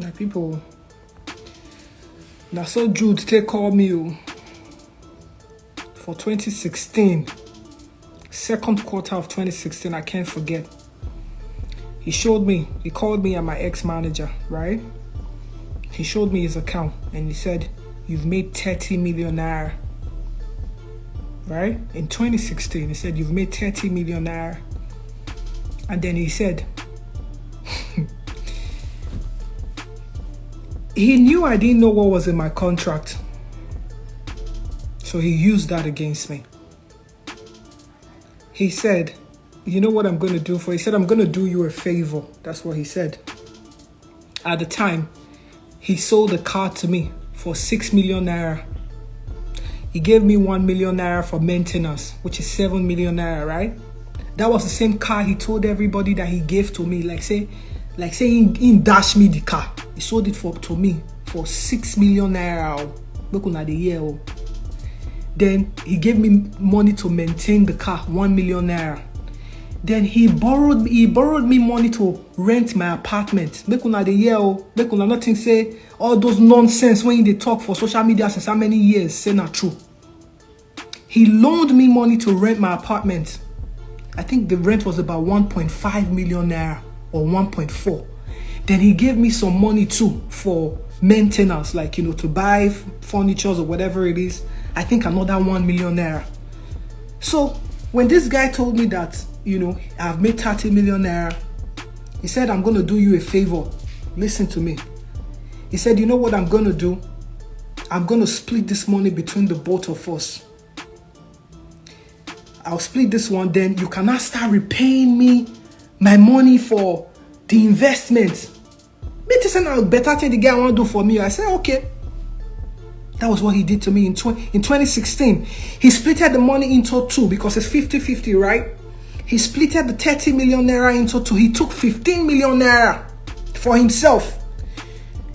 My people, that's so Jude take call me for 2016, second quarter of 2016. I can't forget. He called me and my ex-manager, right? He showed me his account and he said, "You've made 30 million naira." Right? In 2016, he said, "You've made 30 million naira." And then he said, he knew I didn't know what was in my contract. So he used that against me. He said, "You know what I'm going to do for you?" He said, "I'm going to do you a favor." That's what he said. At the time, he sold a car to me for 6 million naira. He gave me 1 million naira for maintenance, which is 7 million naira, right? That was the same car he told everybody that he gave to me. Like say he dashed me the car. He sold it to me for 6 million naira. Look on the year. Then he gave me money to maintain the car, 1 million naira. Then he borrowed me money to rent my apartment. Make una the year, make una nothing say all those nonsense when they talk for social media since how many years, say not true. He loaned me money to rent my apartment. I think the rent was about 1.5 million naira or 1.4. Then he gave me some money too for maintenance, like, you know, to buy furniture or whatever it is. I think another 1 million naira. So when this guy told me that, you know, I've made 30 million naira, he said, "I'm going to do you a favor. Listen to me." He said, "You know what I'm going to do? I'm going to split this money between the both of us. I'll split this one, then you can now start repaying me my money for the investment." Me say now better thing the guy want to do for me. I said, okay. That was what he did to me in 2016. He splitted the money into two because it's 50-50, right? He splitted the 30 million naira into two. He took 15 million naira for himself.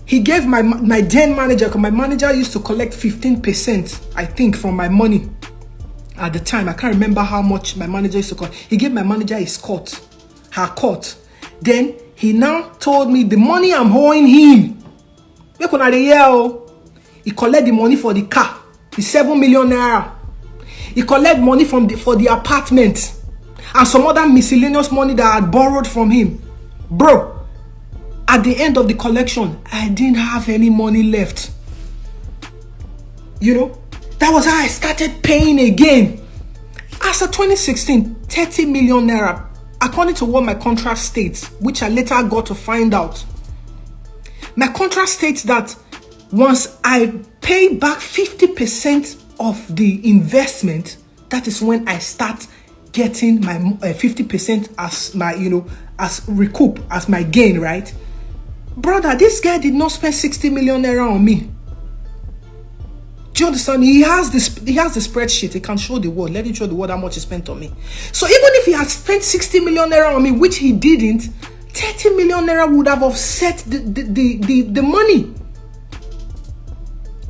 He gave my then manager, because my manager used to collect 15%, I think, from my money at the time. I can't remember how much my manager used to collect. He gave my manager his cut, her cut. Then he now told me the money I'm owing him. He collect the money for the car, the 7 million naira. He collect money for the apartment and some other miscellaneous money that I had borrowed from him. Bro, at the end of the collection, I didn't have any money left. You know, that was how I started paying again. As of 2016, 30 million naira, according to what my contract states, which I later got to find out. My contract states that once I pay back 50% of the investment, that is when I start getting my 50% as my, you know, as recoup, as my gain, right? Brother, this guy did not spend 60 million naira on me. Do you understand? He has the spreadsheet. He can show the world. Let him show the world how much he spent on me. So even if he had spent 60 million naira on me, which he didn't, 30 million naira would have offset the money.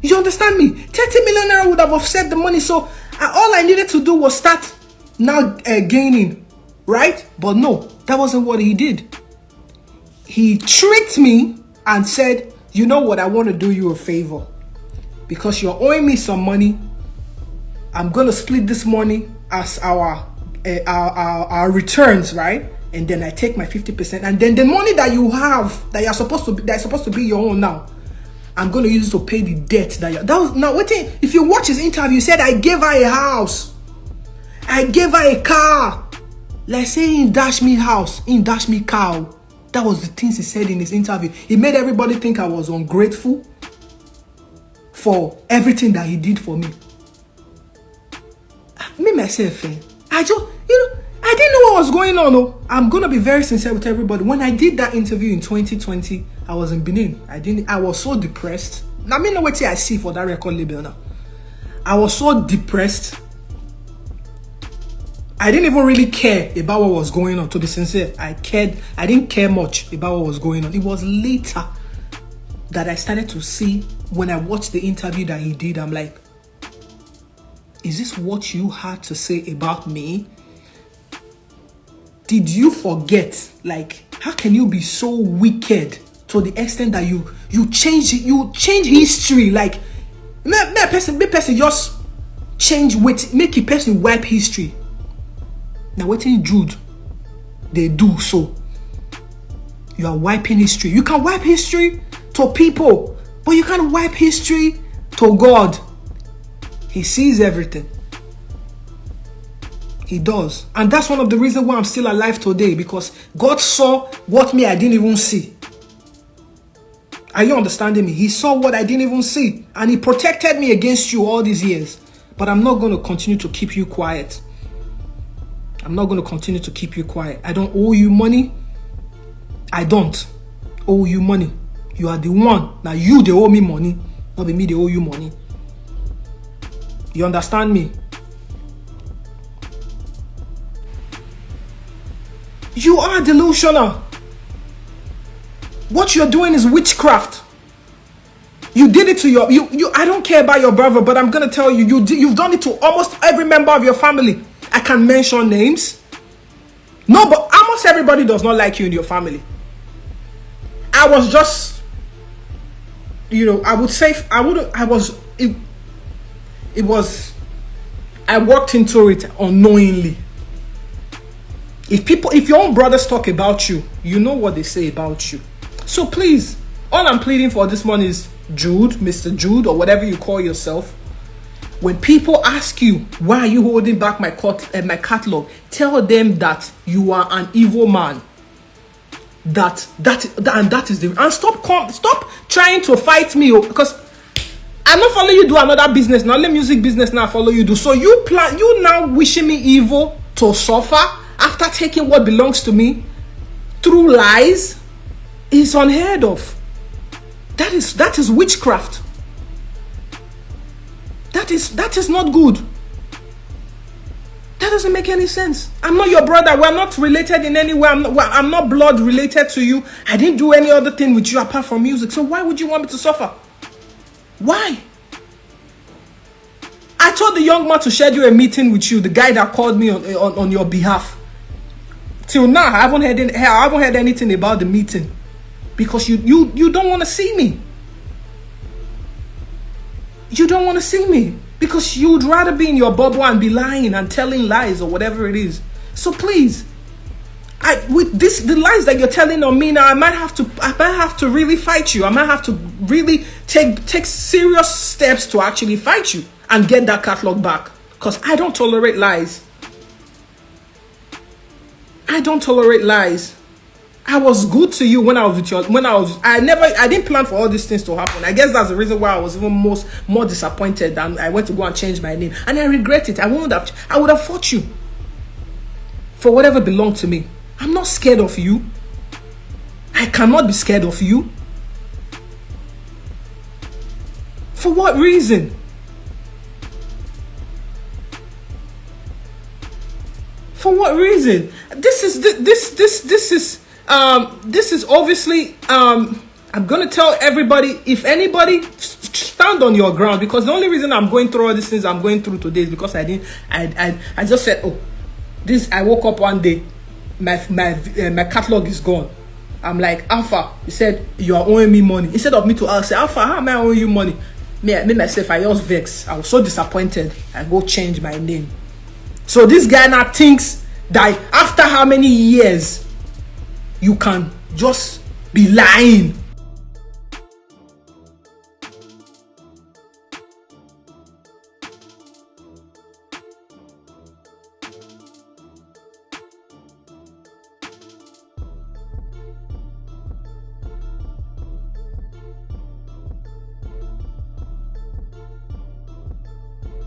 You understand me? 30 million naira would have offset the money. So all I needed to do was start now gaining, right? But no, that wasn't what he did. He tricked me and said, "You know what? I want to do you a favor. Because you're owing me some money, I'm going to split this money as our returns, right? And then I take my 50%. And then the money that you have, that's supposed to be your own now, I'm going to use it to pay the debt if you watch his interview, he said, I gave her a house. I gave her a car. Like say he dashed me house, he dashed me car. That was the things he said in his interview. He made everybody think I was ungrateful for everything that he did for me. Me myself, I didn't know what was going on. Oh. I'm gonna be very sincere with everybody. When I did that interview in 2020, I was in Benin. I was so depressed. Now me know what I see for that record label now. I was so depressed. I didn't even really care about what was going on. To be sincere, I didn't care much about what was going on. It was later that I started to see, when I watched the interview that he did, I'm like, is this what you had to say about me? Did you forget? Like, how can you be so wicked to the extent that you change history. Like me person just change make a person wipe history. Now what in Jude they do so. You are wiping history. You can wipe history to people, but you can't wipe history to God. He sees everything. He does. And that's one of the reasons why I'm still alive today, because God saw what I didn't even see. Are you understanding me? He saw what I didn't even see, and he protected me against you all these years. But I'm not going to continue to keep you quiet. I'm not going to continue to keep you quiet. I don't owe you money. I don't owe you money. You are the one. Now you, they owe me money. Not be me, they owe you money. You understand me? You are delusional. What you're doing is witchcraft. You did it to your... I don't care about your brother, but I'm going to tell you, you've done it to almost every member of your family. I can mention names. No, but almost everybody does not like you in your family. I was just... I would say... I walked into it unknowingly. If your own brothers talk about you, you know what they say about you. So please, all I'm pleading for this morning is Jude, Mr. Jude, or whatever you call yourself. When people ask you, why are you holding back my catalog? Tell them that you are an evil man. That is the... And stop trying to fight me, because I'm not following you do another business now. Let music business now follow you do. So you now wishing me evil to suffer after taking what belongs to me through lies is unheard of. That is witchcraft. That is not good. That doesn't make any sense. I'm not your brother. We're not related in any way. I'm not blood related to you. I didn't do any other thing with you apart from music. So why would you want me to suffer? Why? I told the young man to schedule a meeting with you, the guy that called me on your behalf. Till now, I haven't heard anything about the meeting, because you don't want to see me. You don't want to see me because you'd rather be in your bubble and be lying and telling lies or whatever it is. So please, the lies that you're telling on me now, I might have to really fight you. I might have to really take serious steps to actually fight you and get that catalog back, because I don't tolerate lies. I don't tolerate lies. I was good to you when I was with you. I didn't plan for all these things to happen. I guess that's the reason why I was even more disappointed, and I went to go and change my name. And I regret it. I would have fought you for whatever belonged to me. I'm not scared of you. I cannot be scared of you. For what reason? For what reason? This is obviously I'm gonna tell everybody, if anybody, stand on your ground, because the only reason I'm going through all these things I'm going through today is because I just said, oh, this, I woke up one day, my catalog is gone. I'm like, Alpha, he said, you are owing me money. Instead of me to ask, say, Alpha, how am I owing you money? Me myself, I just vex. I was so disappointed. I go change my name. So this guy now thinks that after how many years you can just be lying